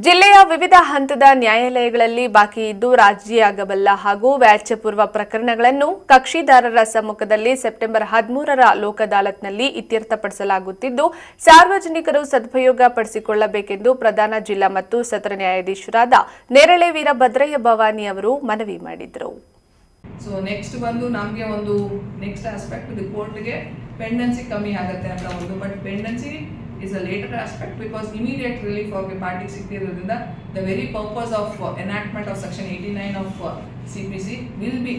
ಜಿಲ್ಲೆಯ ವಿವಿಧ ಹಂತದ ನ್ಯಾಯಾಲಯಗಳಲ್ಲಿ ಬಾಕಿ ಇದ್ದು ರಾಜಿಯಾಗಬಲ್ಲ ಹಾಗೂ ವ್ಯಾಜ್ಯಪೂರ್ವ ಪ್ರಕರಣಗಳನ್ನು ಕಕ್ಷಿದಾರರ ಸಮ್ಮುಖದಲ್ಲಿ ಸೆಪ್ಟೆಂಬರ್ 13ರ ಲೋಕ್ ಅದಾಲತ್ನಲ್ಲಿ ಇತ್ಯರ್ಥಪಡಿಸಲಾಗುತ್ತಿದ್ದು ಸಾರ್ವಜನಿಕರು ಸದುಪಯೋಗ ಪಡಿಸಿಕೊಳ್ಳಬೇಕೆಂದು ಪ್ರಧಾನ ಜಿಲ್ಲಾ ಮತ್ತು ಸತ್ರ ನ್ಯಾಯಾಧೀಶರಾದ ನೇರಳೆ ವೀರಭದ್ರಯ್ಯ ಭವಾನಿ ಅವರು ಮನವಿ ಮಾಡಿದರು. ಸೊ ನೆಕ್ಸ್ಟ್ ಬಂದು ನಮಗೆ ಒಂದು ನೆಕ್ಸ್ಟ್ ಆಸ್ಪೆಕ್ಟ್ ಕೋರ್ಟ್ಗೆ ಪೆಂಡೆನ್ಸಿ ಕಮ್ಮಿ ಆಗುತ್ತೆ ಅಂತ ಒಂದು but pendency is a later aspect because immediate relief of a party sikkirodinda the very purpose of enactment of section 89 of CPC will be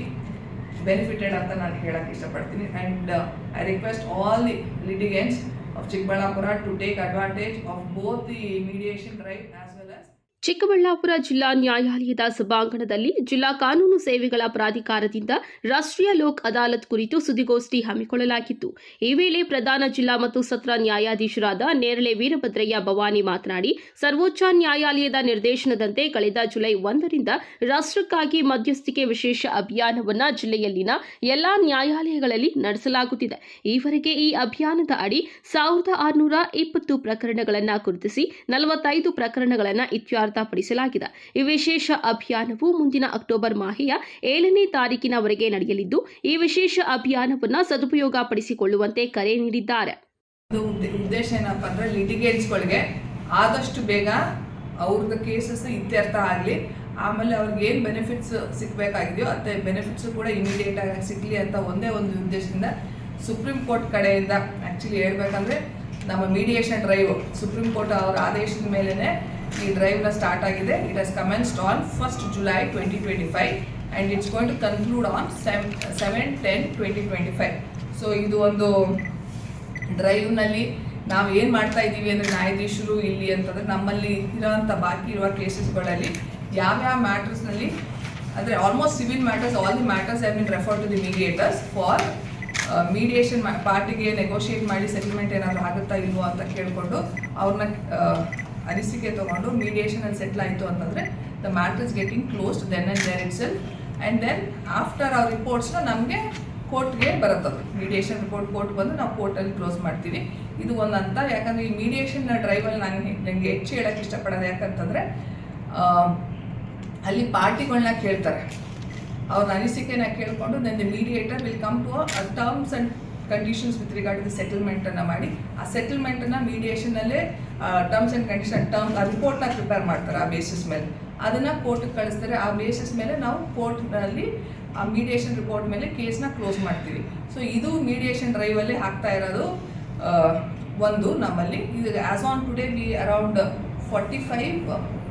benefited anta nanu helake ishtapadtini and I request all the litigants of Chikkaballapura to take advantage of both the mediation drive as well as Chikkaballapur ಜಿಲ್ಲಾ ನ್ಯಾಯಾಲಯದ ಸಭಾಂಗಣದಲ್ಲಿ ಜಿಲ್ಲಾ ಕಾನೂನು ಸೇವೆಗಳ ಪ್ರಾಧಿಕಾರದಿಂದ ರಾಷ್ಟ್ರೀಯ ಲೋಕ್ ಅದಾಲತ್ ಕುರಿತು ಸುದ್ದಿಗೋಷ್ಠಿ ಹಮ್ಮಿಕೊಳ್ಳಲಾಗಿತ್ತು. ಈ ವೇಳೆ ಪ್ರಧಾನ ಜಿಲ್ಲಾ ಮತ್ತು ಸತ್ರ ನ್ಯಾಯಾಧೀಶರಾದ ನೇರಳೆ ವೀರಭದ್ರಯ್ಯ ಭವಾನಿ ಮಾತನಾಡಿ, ಸರ್ವೋಚ್ಚ ನ್ಯಾಯಾಲಯದ ನಿರ್ದೇಶನದಂತೆ ಕಳೆದ ಜುಲೈ 1ರಿಂದ ರಾಷ್ಟ್ರಕ್ಕಾಗಿ ಮಧ್ಯಸ್ಥಿಕೆ ವಿಶೇಷ ಅಭಿಯಾನವನ್ನು ಜಿಲ್ಲೆಯಲ್ಲಿನ ಎಲ್ಲಾ ನ್ಯಾಯಾಲಯಗಳಲ್ಲಿ ನಡೆಸಲಾಗುತ್ತಿದೆ. ಈವರೆಗೆ ಈ ಅಭಿಯಾನದ ಅಡಿ 1620 ಪ್ರಕರಣಗಳನ್ನು ಗುರುತಿಸಿ 45 ಪ್ರಕರಣಗಳನ್ನು ಇತ್ಯರ್ಥಪಡಿಸಲಾಗಿದೆ. ಈ ವಿಶೇಷ ಅಭಿಯಾನವು ಮುಂದಿನ ಅಕ್ಟೋಬರ್ ಮಾಹೆಯ 7ನೇ ತಾರೀಕಿನವರೆಗೆ ನಡೆಯಲಿದ್ದು ಈ ವಿಶೇಷ ಅಭಿಯಾನವನ್ನು ಸದುಪಯೋಗ ಪಡಿಸಿಕೊಳ್ಳುವಂತೆ ಕರೆ ನೀಡಿದ್ದಾರೆ. ಉದ್ದೇಶ ಏನಪ್ಪಾ ಅಂದ್ರೆ ಲಿಟಿಗೇಟ್ಸ್ಗಳಿಗೆ ಆದಷ್ಟು ಬೇಗ ಅವ್ರದ್ದು ಕೇಸಸ್ ಇತ್ಯರ್ಥ ಆಗಲಿ, ಆಮೇಲೆ ಅವ್ರಿಗೆ ಏನು ಬೆನಿಫಿಟ್ಸ್ ಸಿಗಬೇಕಾಗಿದೆಯೋ ಅದೇ ಬೆನಿಫಿಟ್ಸ್ ಕೂಡ ಇಮಿಡಿಯೇಟ್ ಆಗಿ ಸಿಗಲಿ ಅಂತ ಒಂದೇ ಒಂದು ಉದ್ದೇಶದಿಂದ ಸುಪ್ರೀಂ ಕೋರ್ಟ್ ಕಡೆಯಿಂದ ಆ್ಯಕ್ಚುಲಿ ಹೇಳ್ಬೇಕಂದ್ರೆ ನಮ್ಮ ಮೀಡಿಯೇಷನ್ ಡ್ರೈವ್ ಸುಪ್ರೀಂ ಕೋರ್ಟ್ ಅವರ ಆದೇಶದ ಮೇಲೆನೆ ಈ ಡ್ರೈವ್ನ ಸ್ಟಾರ್ಟ್ ಆಗಿದೆ. It has commenced on 1st July 2025 and it's going to conclude on 7/10/2025. So ಇದು ಒಂದು ಡ್ರೈವ್ನಲ್ಲಿ ನಾವು ಏನು ಮಾಡ್ತಾ ಇದ್ದೀವಿ ಅಂದರೆ ನ್ಯಾಯಾಧೀಶರು ಇಲ್ಲಿ ಅಂತಂದರೆ ನಮ್ಮಲ್ಲಿ ಇರೋವಂಥ ಬಾಕಿ ಇರುವ ಕೇಸಸ್ಗಳಲ್ಲಿ ಯಾವ್ಯಾವ ಮ್ಯಾಟರ್ಸ್ನಲ್ಲಿ ಅಂದರೆ almost civil matters all the matters have been refer to the mediators for mediation ಪಾರ್ಟಿಗೆ ನೆಗೋಷಿಯೇಟ್ ಮಾಡಿ ಸೆಟಲ್ಮೆಂಟ್ ಏನಾದರೂ ಆಗುತ್ತಾ ಇಲ್ವೋ ಅಂತ ಕೇಳಿಕೊಂಡು ಅವ್ರನ್ನ ಅನಿಸಿಕೆ ತೊಗೊಂಡು ಮೀಡಿಯೇಷನಲ್ಲಿ ಸೆಟ್ಲ್ ಆಯಿತು ಅಂತಂದರೆ the matter is getting closed then and there itself and then after ಅವ್ರ ರಿಪೋರ್ಟ್ಸ್ನ ನಮಗೆ ಕೋರ್ಟ್ಗೆ ಬರುತ್ತದೆ. ಮೀಡಿಯೇಷನ್ ರಿಪೋರ್ಟ್ ಕೋರ್ಟ್ ಬಂದು ನಾವು ಕೋರ್ಟಲ್ಲಿ ಕ್ಲೋಸ್ ಮಾಡ್ತೀವಿ. ಇದು ಒಂದು ಅಂತ ಯಾಕಂದರೆ ಈ ಮೀಡಿಯೇಷನ್ ಡ್ರೈವಲ್ಲಿ ನನಗೆ ಹೆಚ್ಚು ಹೇಳೋಕ್ಕೆ ಇಷ್ಟಪಡೋದು ಯಾಕಂತಂದರೆ ಅಲ್ಲಿ ಪಾರ್ಟಿಗಳನ್ನ ಕೇಳ್ತಾರೆ, ಅವ್ರ ಅನಿಸಿಕೆನ ಕೇಳಿಕೊಂಡು then the mediator will come to a terms and conditions with regard to ಸೆಟಲ್ಮೆಂಟನ್ನು ಮಾಡಿ ಆ ಸೆಟಲ್ಮೆಂಟನ್ನು ಮೀಡಿಯೇಷನಲ್ಲೇ ಟರ್ಮ್ಸ್ ಆ್ಯಂಡ್ ಕಂಡೀಷನ್ ಆ ರಿಪೋರ್ಟ್ನ ಪ್ರಿಪೇರ್ ಮಾಡ್ತಾರೆ. ಆ ಬೇಸಿಸ್ ಮೇಲೆ ಅದನ್ನು ಕೋರ್ಟ್ಗೆ ಕಳಿಸ್ತಾರೆ. ಆ ಬೇಸಿಸ್ ಮೇಲೆ ನಾವು ಕೋರ್ಟ್ನಲ್ಲಿ ಆ ಮೀಡಿಯೇಷನ್ ರಿಪೋರ್ಟ್ ಮೇಲೆ ಕೇಸ್ನ ಕ್ಲೋಸ್ ಮಾಡ್ತೀವಿ. ಸೊ ಇದು ಮೀಡಿಯೇಷನ್ ಡ್ರೈವಲ್ಲಿ ಆಗ್ತಾ ಇರೋದು ಒಂದು ನಮ್ಮಲ್ಲಿ. ಇದು as on today we around 45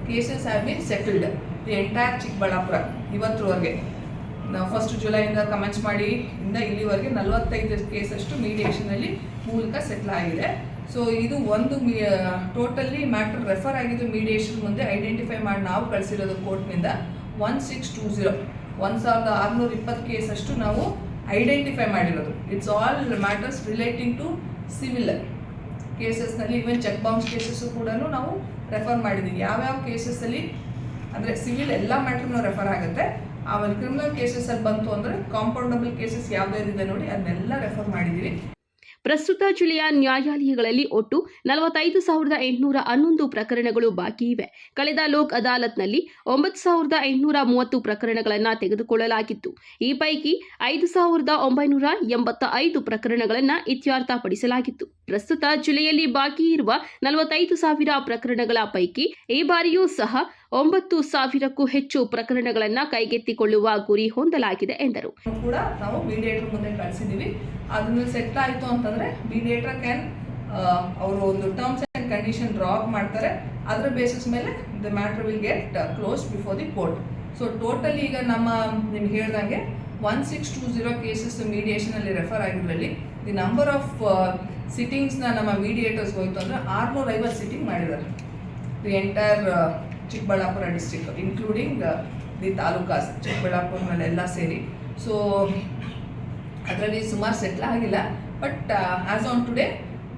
cases have been settled the entire Chikkaballapura ಇವತ್ತರವರೆಗೆ. ನಾವು 1st ಜುಲೈಯಿಂದ ಕಮೆನ್ಸ್ ಮಾಡಿ ಇಲ್ಲಿವರೆಗೆ 45 ಕೇಸಷ್ಟು ಮೀಡಿಯೇಷನಲ್ಲಿ ಮೂಲಕ ಸೆಟ್ಲ್ ಆಗಿದೆ. ಸೊ ಇದು ಒಂದು ಟೋಟಲಿ ಮ್ಯಾಟರ್ ರೆಫರ್ ಆಗಿದ್ದು ಮೀಡಿಯೇಷನ್ ಮುಂದೆ ಐಡೆಂಟಿಫೈ ಮಾಡಿ ನಾವು ಕಳಿಸಿರೋದು ಕೋರ್ಟ್ನಿಂದ 1620 ಕೇಸಷ್ಟು ನಾವು ಐಡೆಂಟಿಫೈ ಮಾಡಿರೋದು. It's all matters relating to civil ಕೇಸಸ್ನಲ್ಲಿ ಈವನ್ ಚೆಕ್ ಬೌನ್ಸ್ ಕೇಸಸ್ಸು ಕೂಡ ನಾವು ರೆಫರ್ ಮಾಡಿದ್ದೀವಿ. ಯಾವ್ಯಾವ ಕೇಸಸ್ಸಲ್ಲಿ ಅಂದರೆ ಸಿವಿಲ್ ಎಲ್ಲ ಮ್ಯಾಟ್ರನ್ನೂ ರೆಫರ್ ಆಗುತ್ತೆ. ಆಮೇಲೆ ಕ್ರಿಮಿನಲ್ ಕೇಸಸ್ಸಲ್ಲಿ ಬಂತು ಅಂದರೆ ಕಾಂಪೌಂಡಬಲ್ ಕೇಸಸ್ ಯಾವುದ್ಯಾವುದಿದೆ ನೋಡಿ ಅದನ್ನೆಲ್ಲ ರೆಫರ್ ಮಾಡಿದ್ದೀವಿ. ಪ್ರಸ್ತುತ ಜಿಲ್ಲೆಯ ನ್ಯಾಯಾಲಯಗಳಲ್ಲಿ ಒಟ್ಟು 45,811 ಪ್ರಕರಣಗಳು ಬಾಕಿ ಇವೆ. ಕಳೆದ ಲೋಕ್ ಅದಾಲತ್ನಲ್ಲಿ 9,830 ಪ್ರಕರಣಗಳನ್ನು ತೆಗೆದುಕೊಳ್ಳಲಾಗಿತ್ತು. ಈ ಪೈಕಿ 5,985 ಪ್ರಕರಣಗಳನ್ನು ಇತ್ಯರ್ಥಪಡಿಸಲಾಗಿತ್ತು. ಪ್ರಸ್ತುತ ಜಿಲ್ಲೆಯಲ್ಲಿ ಬಾಕಿ ಇರುವ 45,000 ಪ್ರಕರಣಗಳ ಪೈಕಿ ಈ ಬಾರಿಯೂ ಸಹ 9,000ಕ್ಕೂ ಹೆಚ್ಚು ಪ್ರಕರಣಗಳನ್ನು ಕೈಗೆತ್ತಿಕೊಳ್ಳುವ ಗುರಿ ಹೊಂದಲಾಗಿದೆ ಎಂದರು. ಕೂಡ ನಾವು ಮೀಡಿಯೇಟರ್ ಮುಂದೆ ಕಳಿಸಿದ್ದೀವಿ. ಅದನ್ನು ಸೆಟ್ ಆಯಿತು ಅಂತಂದರೆ ಮೀಡಿಯೇಟರ್ ಕ್ಯಾನ್ ಅವರು ಒಂದು ಟರ್ಮ್ಸ್ ಆ್ಯಂಡ್ ಕಂಡೀಷನ್ ಡ್ರಾ ಮಾಡ್ತಾರೆ. ಅದರ ಬೇಸಿಸ್ ಮೇಲೆ the matter will get close before the court. So totally ಈಗ ನಿಮ್ಗೆ ಹೇಳ್ದಂಗೆ 1620 ಕೇಸಸ್ ಮೀಡಿಯೇಷನಲ್ಲಿ ರೆಫರ್ ಆಗಿದ್ರಲ್ಲಿ ದಿ ನಂಬರ್ ಆಫ್ ಸಿಟ್ಟಿಂಗ್ಸ್ನ ನಮ್ಮ ಮೀಡಿಯೇಟರ್ಸ್ ಹೋಯಿತು ಅಂದರೆ 650 ಸಿಟ್ಟಿಂಗ್ ಮಾಡಿದ್ದಾರೆ the entire Chikkaballapura district including the talukas ಚಿಕ್ಕಬಳ್ಳಾಪುರನಲ್ಲೆಲ್ಲ ಸೇರಿ. ಸೊ ಅದರಲ್ಲಿ ಸುಮಾರು ಸೆಟ್ಲ್ ಆಗಿಲ್ಲ. But as on today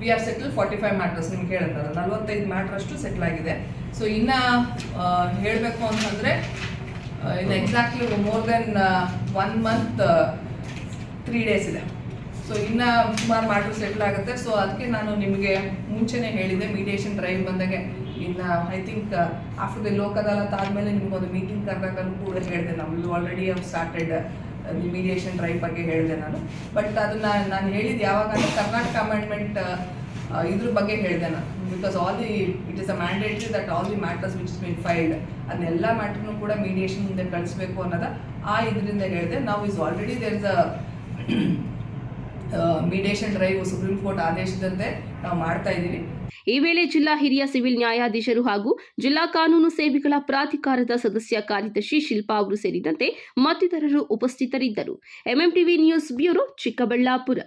we are settle 45 matters. ನಿಮ್ಗೆ ಹೇಳಿದ್ರೆ 45 ಮ್ಯಾಟರ್ ಅಷ್ಟು ಸೆಟ್ಲ್ ಆಗಿದೆ. ಸೊ ಇನ್ನು ಹೇಳಬೇಕು ಅಂತಂದರೆ ಇನ್ನು exactly more than 1 month 3 days ಇದೆ. ಸೊ ಇನ್ನು ಸುಮಾರು ಮ್ಯಾಟರ್ ಸೆಟ್ಲ್ ಆಗುತ್ತೆ. ಸೊ ಅದಕ್ಕೆ ನಾನು ನಿಮಗೆ ಮುಂಚೆನೇ ಹೇಳಿದೆ ಮೀಡಿಯೇಷನ್ ಡ್ರೈವ್ ಬಂದಾಗೆ ಇನ್ನು I think after the Lok Adalat ಆದಮೇಲೆ ನಿಮಗೊಂದು ಮೀಟಿಂಗ್ ಕರೆದಾಗಲೂ ಕೂಡ ಹೇಳಿದೆ, ನಾವು already have started the mediation drive ಬಗ್ಗೆ ಹೇಳಿದೆ ನಾನು. ಬಟ್ ಅದನ್ನು ನಾನು ಹೇಳಿದ್ದು ಯಾವಾಗ ಅಂದರೆ ಕರ್ನಾಟಕ ಅಮೆಂಡ್ಮೆಂಟ್ ಇದ್ರ ಬಗ್ಗೆ ಹೇಳಿದೆ ನಾನು. Because it is a mandatory that all the matters which is been filed ಅದನ್ನೆಲ್ಲ ಮ್ಯಾಟರ್ನು ಕೂಡ ಮೀಡಿಯೇಷನ್ ಮುಂದೆ ಕಳಿಸ್ಬೇಕು ಅನ್ನೋದು ಇದರಿಂದ ಹೇಳಿದೆ. ನಾವು is already there is a mediation drive supreme court ಆದೇಶದಂತೆ ನಾವು ಮಾಡ್ತಾ ಇದ್ದೀವಿ. ಈ ವೇಳೆ ಜಿಲ್ಲಾ ಹಿರಿಯ ಸಿವಿಲ್ ನ್ಯಾಯಾಧೀಶರು ಹಾಗೂ ಜಿಲ್ಲಾ ಕಾನೂನು ಸೇವೆಗಳ ಪ್ರಾಧಿಕಾರದ ಸದಸ್ಯ ಕಾರ್ಯದರ್ಶಿ ಶಿಲ್ಪಾ ಅವರು ಸೇರಿದಂತೆ ಮತ್ತಿತರರು ಉಪಸ್ಥಿತರಿದ್ದರು. MMTV news bureau, Chikkaballapur.